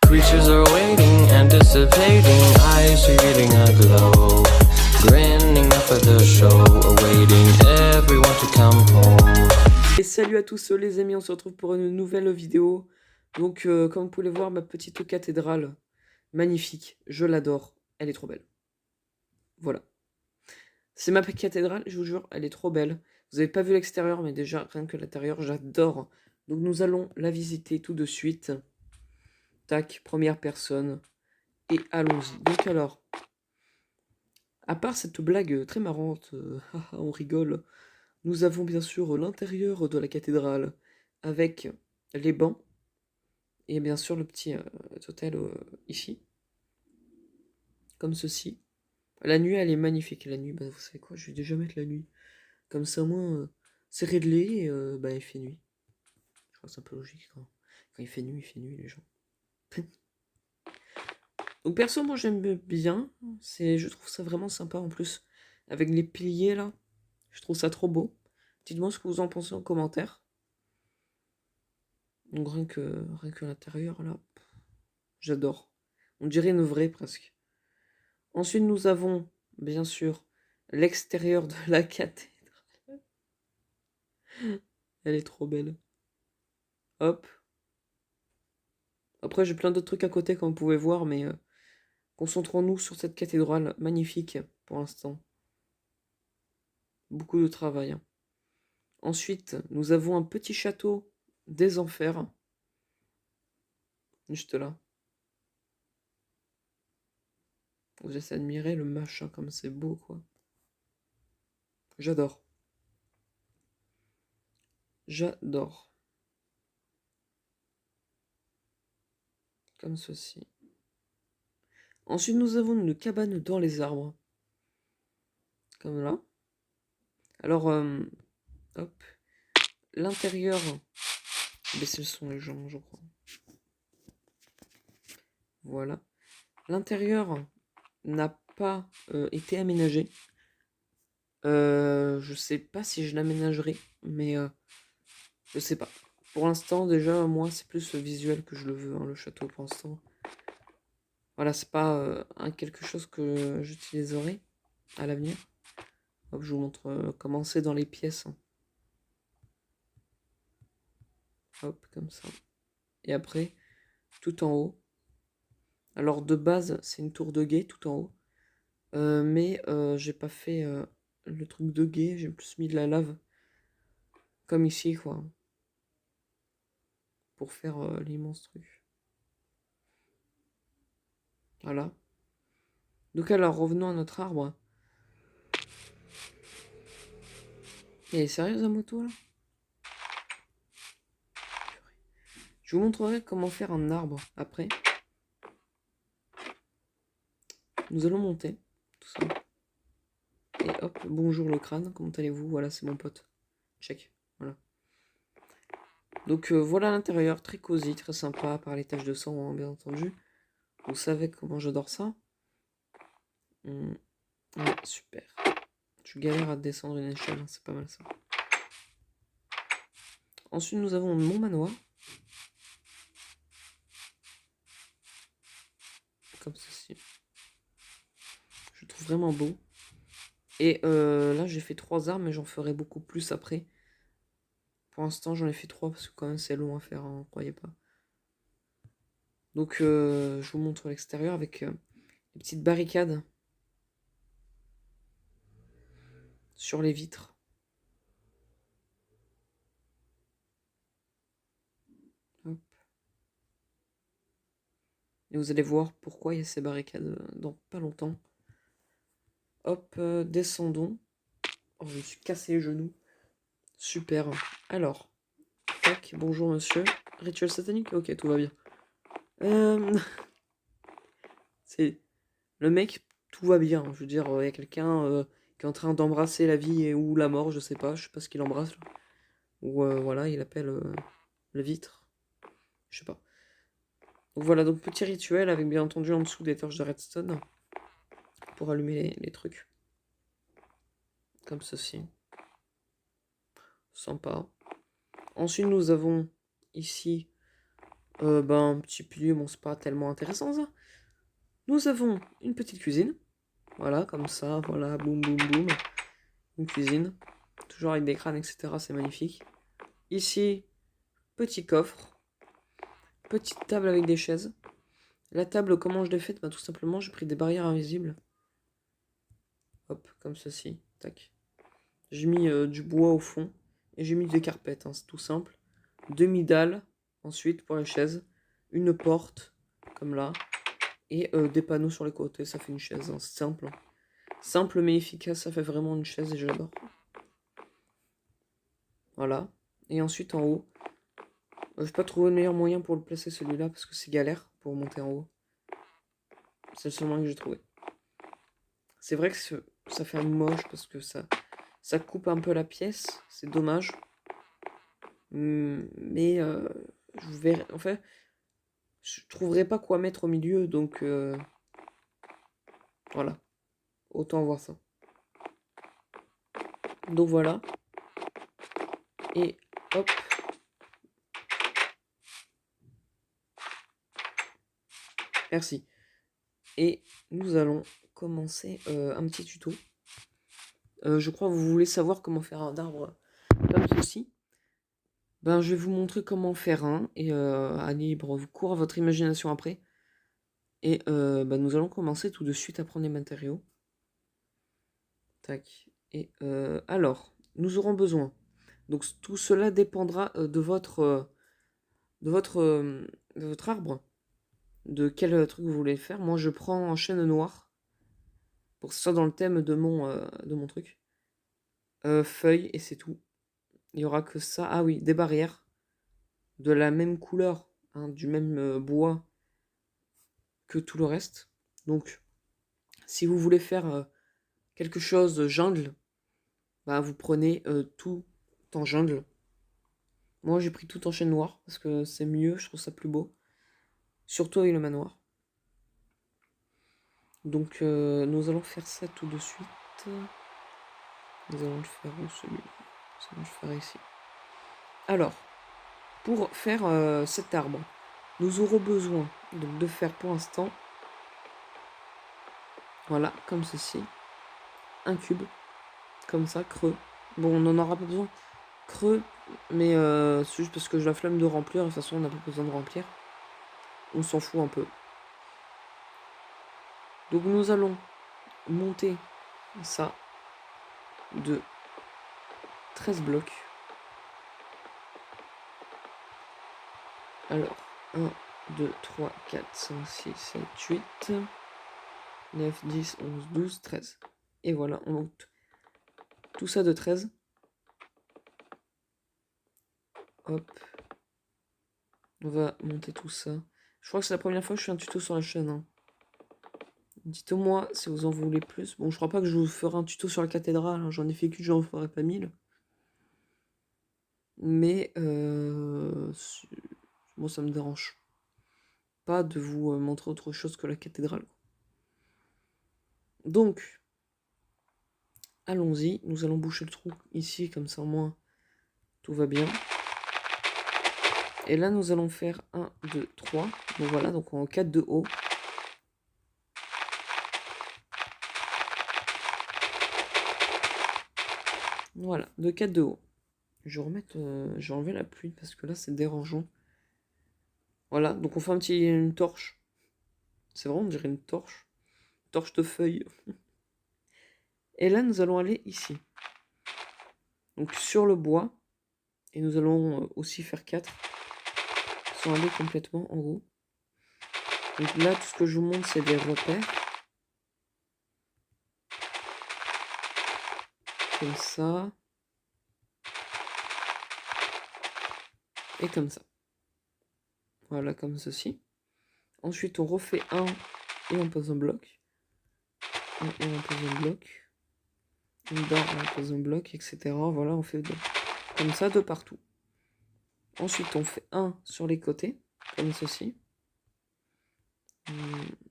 creatures are waiting, anticipating, eyes reading a glow, grinning up at the show, awaiting everyone to come home. Et salut à tous les amis, on se retrouve pour une nouvelle vidéo. Donc comme vous pouvez voir, ma petite cathédrale, magnifique, je l'adore, elle est trop belle. Voilà. C'est ma cathédrale, je vous jure, elle est trop belle. Vous n'avez pas vu l'extérieur, mais déjà, rien que l'intérieur, j'adore. Donc nous allons la visiter tout de suite. Tac, première personne. Et allons-y. Donc alors, à part cette blague très marrante, on rigole, nous avons bien sûr l'intérieur de la cathédrale, avec les bancs, et bien sûr le petit hôtel ici, comme ceci. La nuit, elle est magnifique. La nuit, bah, vous savez quoi, je vais déjà mettre la nuit. Comme ça, au moins, c'est réglé, et bah, il fait nuit. Je crois que c'est un peu logique, quand il fait nuit, les gens. Donc perso, moi j'aime bien. Je trouve ça vraiment sympa en plus. Avec les piliers là. Je trouve ça trop beau. Dites-moi ce que vous en pensez en commentaire. Donc rien que l'intérieur là. J'adore. On dirait une vraie presque. Ensuite nous avons, bien sûr, l'extérieur de la cathédrale. Elle est trop belle. Hop. Après j'ai plein d'autres trucs à côté comme vous pouvez voir, mais concentrons-nous sur cette cathédrale magnifique pour l'instant. Beaucoup de travail. Hein. Ensuite, nous avons un petit château des enfers. Juste là. Vous allez admirer le machin comme c'est beau, quoi. J'adore. J'adore. Comme ceci. Ensuite, nous avons une cabane dans les arbres. Comme là. Alors, hop. L'intérieur. Baissez le son, les gens, je crois. Voilà. L'intérieur n'a pas été aménagé. Je sais pas si je l'aménagerai, mais je sais pas. Pour l'instant, déjà, moi, c'est plus visuel que je le veux, hein, le château, pour l'instant. Voilà, c'est pas quelque chose que j'utiliserai à l'avenir. Hop, je vous montre comment c'est dans les pièces. Hein. Hop, comme ça. Et après, tout en haut. Alors, de base, c'est une tour de guet, tout en haut. Mais j'ai pas fait le truc de guet, j'ai plus mis de la lave. Comme ici, quoi. Pour faire l'immense truc. Voilà. Donc alors, revenons à notre arbre. Elle est sérieuse la moto là? Je vous montrerai comment faire un arbre après. Nous allons monter, tout ça. Et hop, bonjour le crâne, comment allez-vous? Voilà, c'est mon pote. Check, voilà. Donc voilà l'intérieur, très cosy, très sympa, par les taches de sang, hein, bien entendu. Vous savez comment j'adore ça. Ouais, super. Je galère à descendre une échelle, hein, c'est pas mal ça. Ensuite, nous avons mon manoir. Comme ceci. Je le trouve vraiment beau. Et là, j'ai fait 3 armes, mais j'en ferai beaucoup plus après. Pour l'instant, j'en ai fait 3 parce que quand même, c'est long à faire, hein, croyez pas. Donc, je vous montre l'extérieur avec les petites barricades sur les vitres. Hop. Et vous allez voir pourquoi il y a ces barricades dans pas longtemps. Hop, descendons. Oh, je me suis cassé les genoux. Super. Alors, tac, bonjour monsieur. Rituel satanique? Ok, tout va bien. C'est le mec, tout va bien. Je veux dire, il y a quelqu'un qui est en train d'embrasser la vie ou la mort, je sais pas ce qu'il embrasse là. Ou voilà, il appelle la vitre. Je sais pas. Donc voilà, donc petit rituel avec bien entendu en dessous des torches de redstone pour allumer les trucs. Comme ceci. Sympa. Ensuite, nous avons ici Un petit pilier, bon, c'est pas tellement intéressant ça. Nous avons une petite cuisine. Voilà, comme ça, voilà, boum, boum, boum. Une cuisine. Toujours avec des crânes, etc. C'est magnifique. Ici, petit coffre. Petite table avec des chaises. La table, comment je l'ai faite? Tout simplement, j'ai pris des barrières invisibles. Hop, comme ceci. Tac. J'ai mis du bois au fond. Et j'ai mis des carpettes, hein, c'est tout simple. Demi-dalle, ensuite, pour les chaises. Une porte, comme là. Et des panneaux sur les côtés, ça fait une chaise, hein, simple. Hein. Simple mais efficace, ça fait vraiment une chaise et j'adore. Voilà. Et ensuite, en haut. Je n'ai pas trouvé le meilleur moyen pour le placer celui-là, parce que c'est galère pour monter en haut. C'est le seul moyen que j'ai trouvé. C'est vrai que ça fait moche, parce que ça coupe un peu la pièce. C'est dommage. Mais je verrai. En fait, je trouverai pas quoi mettre au milieu, donc voilà. Autant voir ça. Donc voilà. Et hop. Merci. Et nous allons commencer un petit tuto. Je crois que vous voulez savoir comment faire un arbre comme ceci. Je vais vous montrer comment faire un. Et à libre cours à votre imagination après. Et nous allons commencer tout de suite à prendre les matériaux. Tac. Et alors, nous aurons besoin. Donc tout cela dépendra de votre arbre. De quel truc vous voulez faire. Moi, je prends en chêne noir. Pour que ce soit dans le thème de mon truc. Feuilles, et c'est tout. Il y aura que ça. Ah oui, des barrières. De la même couleur. Hein, du même bois que tout le reste. Donc, si vous voulez faire quelque chose de jungle, vous prenez tout en jungle. Moi, j'ai pris tout en chêne noir. Parce que c'est mieux, je trouve ça plus beau. Surtout avec le manoir. Donc, nous allons faire ça tout de suite. Nous allons le faire où celui-là? Nous allons le faire ici. Alors, pour faire cet arbre, nous aurons besoin donc, de faire pour l'instant, voilà, comme ceci, un cube, comme ça, creux. Bon, on n'en aura pas besoin creux, mais c'est juste parce que j'ai la flemme de remplir. De toute façon, on n'a pas besoin de remplir. On s'en fout un peu. Donc, nous allons monter ça de 13 blocs. Alors, 1, 2, 3, 4, 5, 6, 7, 8, 9, 10, 11, 12, 13. Et voilà, on monte tout ça de 13. Hop. On va monter tout ça. Je crois que c'est la première fois que je fais un tuto sur la chaîne. Hein. Dites-moi si vous en voulez plus. Bon, je crois pas que je vous ferai un tuto sur la cathédrale. Hein. J'en ai fait qu'une, j'en ferai pas 1000. Mais bon, ça me dérange pas de vous montrer autre chose que la cathédrale. Donc, allons-y. Nous allons boucher le trou ici, comme ça au moins tout va bien. Et là, nous allons faire 1, 2, 3. Donc voilà, donc en 4 de haut. Voilà, de 4 de haut. Je vais enlever la pluie parce que là, c'est dérangeant. Voilà, donc on fait une torche. C'est vrai, on dirait une torche. Torche de feuilles. Et là, nous allons aller ici. Donc sur le bois. Et nous allons aussi faire 4. Sans aller complètement en haut. Donc là, tout ce que je vous montre, c'est des repères. Comme ça. Et comme ça. Voilà, comme ceci. Ensuite, on refait un et on pose un bloc. Un et on pose un bloc. On pose un bloc, etc. Voilà, on fait comme ça de partout. Ensuite, on fait un sur les côtés, comme ceci.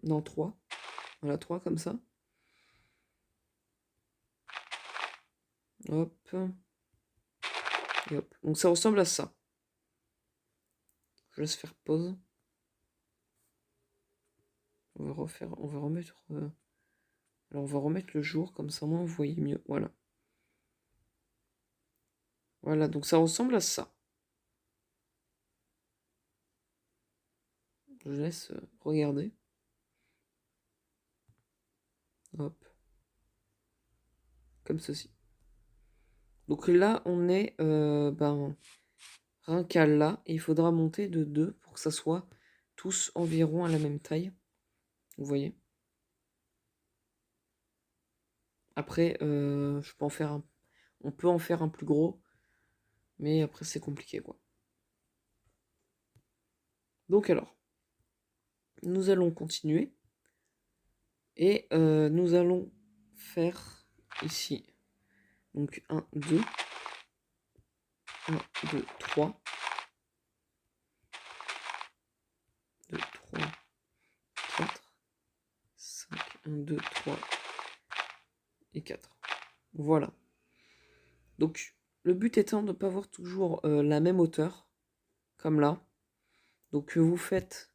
Non, 3. Voilà, 3 comme ça. Hop. Et hop. Donc ça ressemble à ça. Je laisse faire pause. On va remettre... Alors on va remettre le jour, comme ça moi vous voyez mieux. Voilà. Voilà, donc ça ressemble à ça. Je laisse regarder. Hop. Comme ceci. Donc là, on est rien qu'à là. Et il faudra monter de 2 pour que ça soit tous environ à la même taille. Vous voyez. Après, je peux en faire on peut en faire un plus gros. Mais après, c'est compliqué, quoi. Donc alors, nous allons continuer. Et nous allons faire ici. Donc 1, 2. 1, 2, 3. 2, 3, 4, 5, 1, 2, 3 et 4. Voilà. Donc, le but étant de ne pas avoir toujours la même hauteur, comme là. Donc, vous faites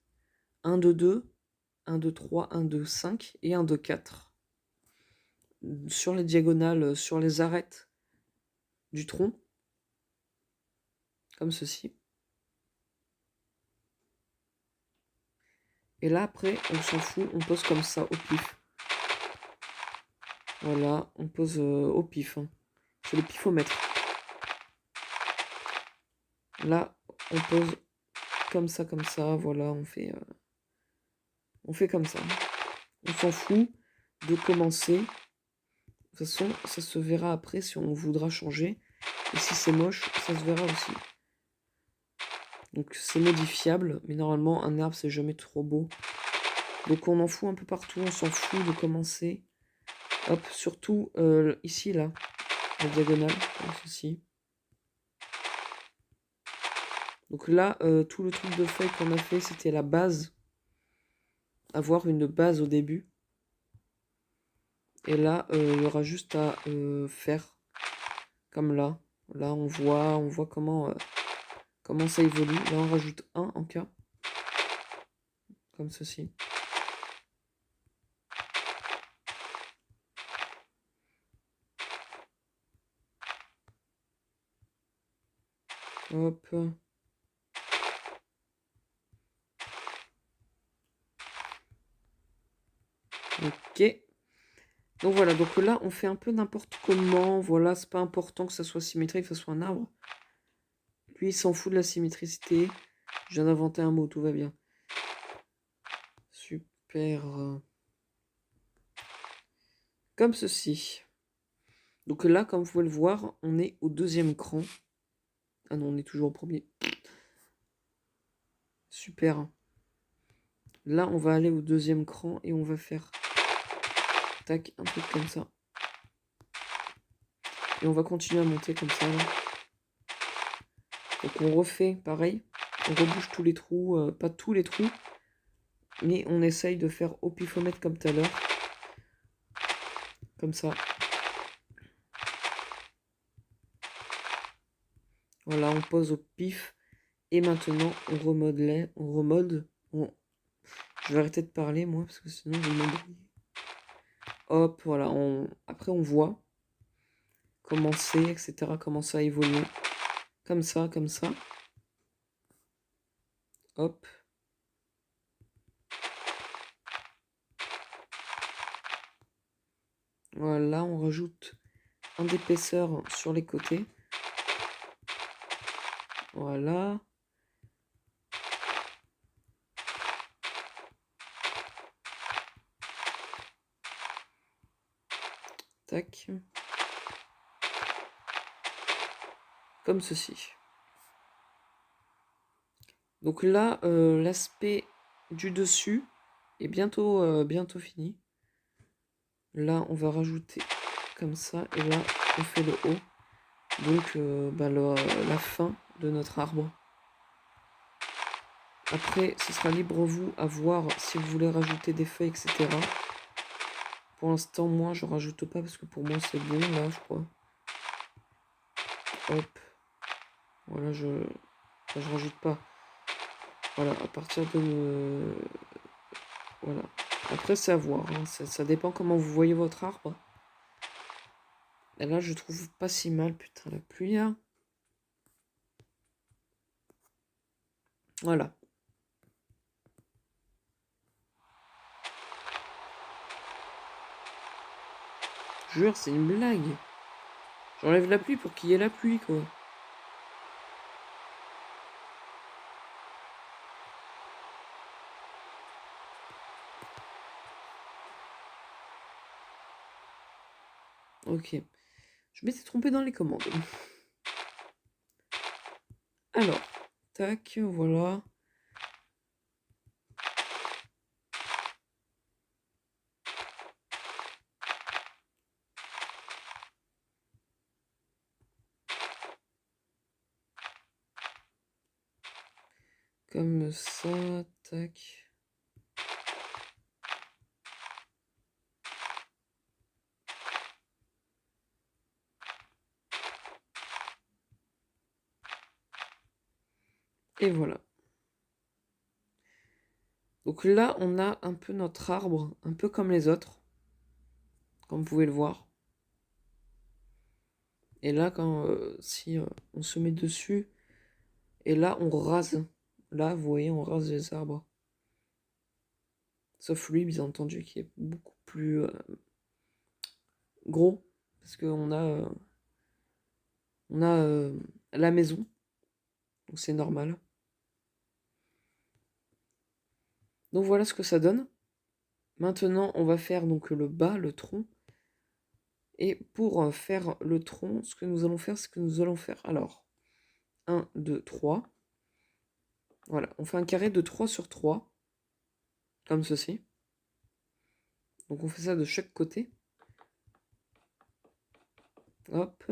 1, 2, 2, 1, 2, 3, 1, 2, 5 et 1, 2, 4. Sur les diagonales, sur les arêtes du tronc, comme ceci. Et là, après, on s'en fout, on pose comme ça, au pif. Voilà, on pose au pif. Hein. C'est le pifomètre. Là, on pose comme ça, voilà, on fait comme ça. On s'en fout de commencer. De toute façon, ça se verra après si on voudra changer. Et si c'est moche, ça se verra aussi. Donc c'est modifiable, mais normalement un arbre c'est jamais trop beau. Donc on en fout un peu partout, on s'en fout de commencer. Hop, surtout ici là, la diagonale, comme ceci. Donc là, tout le truc de feuille qu'on a fait, c'était la base. Avoir une base au début. Et là, il y aura juste à faire comme là. Là, on voit comment ça évolue. Là, on rajoute 1 en cas. Comme ceci. Hop. Ok. Donc voilà, donc là, on fait un peu n'importe comment. Voilà, c'est pas important que ça soit symétrique, que ça soit un arbre. Lui, il s'en fout de la symétricité. Je viens d'inventer un mot, tout va bien. Super. Comme ceci. Donc là, comme vous pouvez le voir, on est au deuxième cran. Ah non, on est toujours au premier. Super. Là, on va aller au deuxième cran et on va faire... Tac, un truc comme ça. Et on va continuer à monter comme ça. Là. Donc on refait pareil. On rebouche tous les trous. Pas tous les trous. Mais on essaye de faire au pifomètre comme tout à l'heure. Comme ça. Voilà, on pose au pif. Et maintenant, on remode. Je vais arrêter de parler, moi, parce que sinon, je vais m'embrouiller. Hop, voilà. Après, on voit comment c'est, etc. Comment ça évolue. Comme ça, comme ça. Hop. Voilà, on rajoute un d'épaisseur sur les côtés. Voilà. Tac. Comme ceci. Donc là, l'aspect du dessus est bientôt fini. Là, on va rajouter comme ça. Et là, on fait le haut. Donc, la fin de notre arbre. Après, ce sera libre vous à voir si vous voulez rajouter des feuilles, etc. Pour l'instant, moi, je rajoute pas parce que pour moi, c'est bon, là, je crois. Hop. Voilà, je rajoute pas. Voilà, à partir de... Voilà. Après, c'est à voir, hein. Ça dépend comment vous voyez votre arbre. Et là, je trouve pas si mal. Putain, la pluie, là. Voilà. Jure, c'est une blague. J'enlève la pluie pour qu'il y ait la pluie, quoi. Ok. Je m'étais trompée dans les commandes. Alors, tac, voilà. Comme ça, tac. Et voilà. Donc là, on a un peu notre arbre, un peu comme les autres, comme vous pouvez le voir. Et là, quand si on se met dessus, et là, on rase. Là, vous voyez, on rase les arbres. Sauf lui, bien entendu, qui est beaucoup plus gros, parce qu'on a, on a la maison, donc c'est normal. Donc voilà ce que ça donne. Maintenant, on va faire donc le bas, le tronc. Et pour faire le tronc, ce que nous allons faire, c'est que nous allons faire, alors, 1, 2, 3. Voilà, on fait un carré de 3 sur 3, comme ceci. Donc on fait ça de chaque côté. Hop.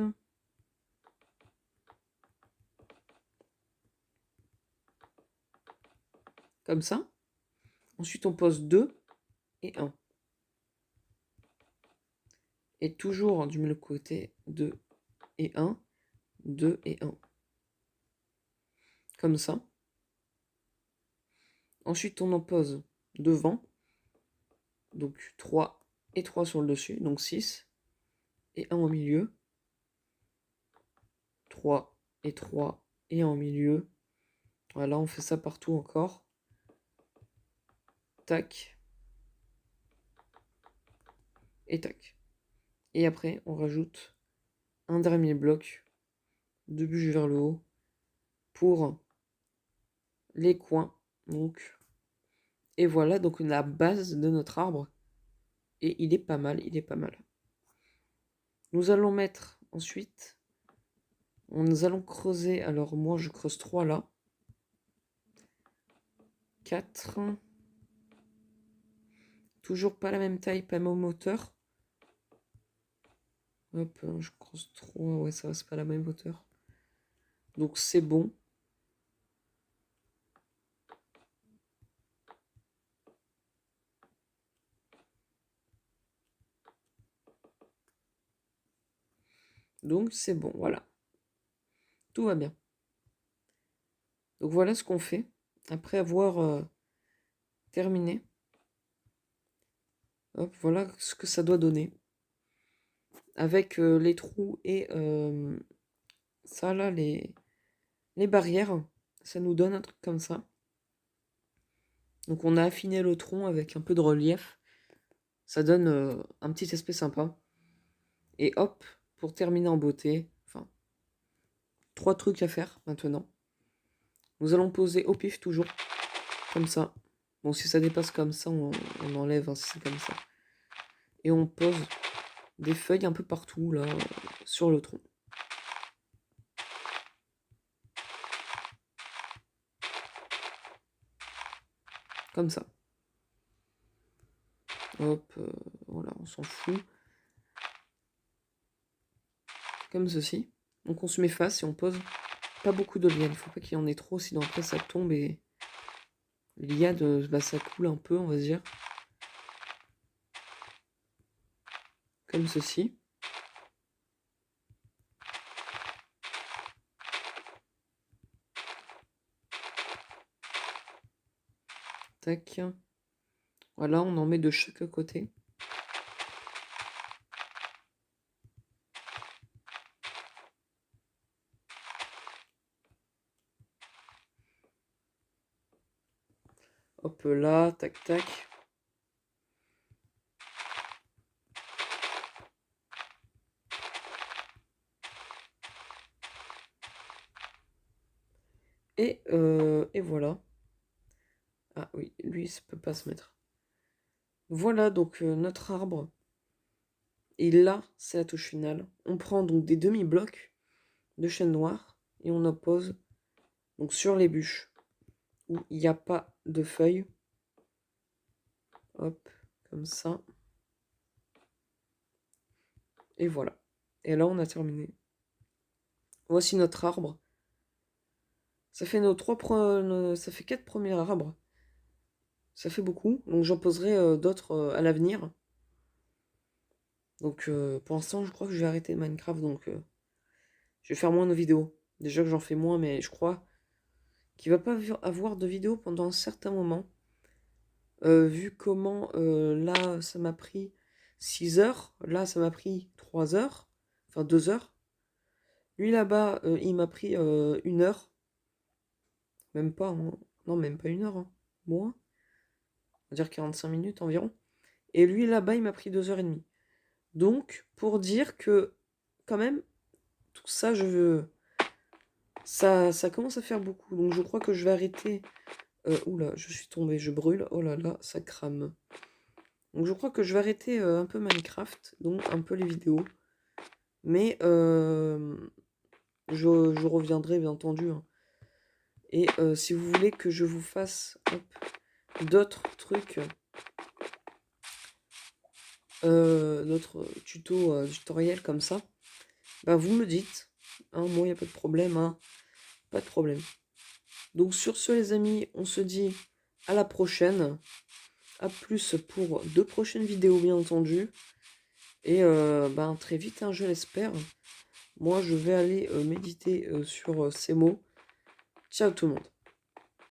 Comme ça. Ensuite, on pose 2 et 1. Et toujours du même côté, 2 et 1, 2 et 1. Comme ça. Ensuite, on en pose devant. Donc 3 et 3 sur le dessus, donc 6. Et 1 au milieu. 3 et 3 et 1 au milieu. Voilà, on fait ça partout encore. Tac. Et tac. Et après, on rajoute un dernier bloc de bûche vers le haut pour les coins. Donc, et voilà donc la base de notre arbre. Et il est pas mal, il est pas mal. Nous allons mettre ensuite, nous allons creuser. Alors moi, je creuse 3 là. 4. Toujours pas la même taille, pas même hauteur. Hop, je creuse 3. Ouais, ça reste pas la même hauteur. Donc c'est bon. Donc c'est bon, voilà. Tout va bien. Donc voilà ce qu'on fait. Après avoir terminé. Hop, voilà ce que ça doit donner. Avec les trous et ça là, les barrières. Ça nous donne un truc comme ça. Donc on a affiné le tronc avec un peu de relief. Ça donne un petit aspect sympa. Et hop, pour terminer en beauté, enfin, 3 trucs à faire maintenant. Nous allons poser au pif toujours, comme ça. Bon, si ça dépasse comme ça, on enlève, hein, si c'est comme ça. Et on pose des feuilles un peu partout, là, sur le tronc. Comme ça. Hop, voilà, on s'en fout. Comme ceci. Donc on se met face et on pose pas beaucoup de liane. Il faut pas qu'il y en ait trop, sinon après ça tombe et l'iade, bah, ça coule un peu, on va dire. Comme ceci. tac. Voilà, on en met de chaque côté. Hop là, tac tac. Et voilà. Ah oui, lui, ça peut pas se mettre. Voilà donc notre arbre. Et là, c'est la touche finale. On prend donc des demi-blocs de chêne noir et on oppose donc sur les bûches où il n'y a pas de feuilles. Hop, comme ça. Et voilà. Et là, on a terminé. Voici notre arbre. Ça fait ça fait 4 premiers arbres. Ça fait beaucoup. Donc j'en poserai d'autres à l'avenir. Donc pour l'instant, je crois que je vais arrêter Minecraft. Donc je vais faire moins de vidéos. Déjà que j'en fais moins, mais je crois qu'il va pas avoir de vidéos pendant un certain moment. Vu comment là, ça m'a pris 6 heures. Là, ça m'a pris 3 heures. Enfin 2 heures. Lui là-bas, il m'a pris 1 heure. Même pas, hein. Non, même pas 1 heure. Hein. Moins. On va dire 45 minutes environ. Et lui là-bas, il m'a pris 2h30. Donc, pour dire que, quand même, tout ça, ça commence à faire beaucoup. Donc, je crois que je vais arrêter. Oula, je suis tombée, je brûle. Oh là là, ça crame. Donc, je crois que je vais arrêter un peu Minecraft, donc un peu les vidéos. Mais je reviendrai, bien entendu. Hein. Et si vous voulez que je vous fasse d'autres trucs, d'autres tutoriels comme ça, bah vous me dites. Hein, moi, il n'y a pas de problème. Hein. Pas de problème. Donc sur ce les amis, on se dit à la prochaine. À plus pour 2 prochaines vidéos bien entendu. Et ben, très vite, hein, je l'espère. Moi je vais aller méditer sur ces mots. Ciao tout le monde.